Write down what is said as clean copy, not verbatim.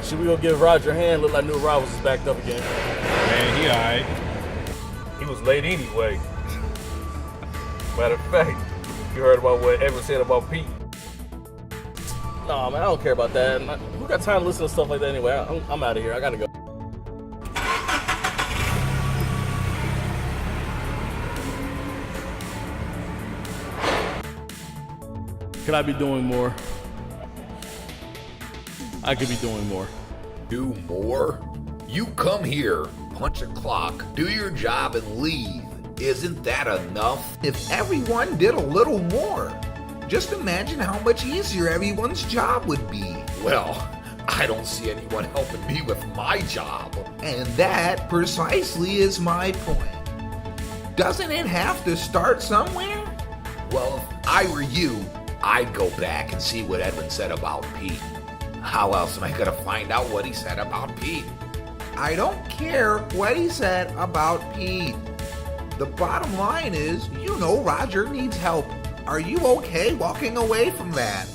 Should we go give Roger a hand? Look like New Arrivals is backed up again. Man, he alright. He was late anyway. Matter of fact, you heard about what Edwin said about Pete. Nah, man, I don't care about that. Who got time to listen to stuff like that anyway? I'm out of here. I gotta go. Could I be doing more? I could be doing more. Do more? You come here, punch a clock, do your job, and leave. Isn't that enough? If everyone did a little more, just imagine how much easier everyone's job would be. Well, I don't see anyone helping me with my job. And that precisely is my point. Doesn't it have to start somewhere? Well, if I were you, I'd go back and see what Edwin said about Pete. How else am I going to find out what he said about Pete? I don't care what he said about Pete. The bottom line is, you know Roger needs help. Are you okay walking away from that?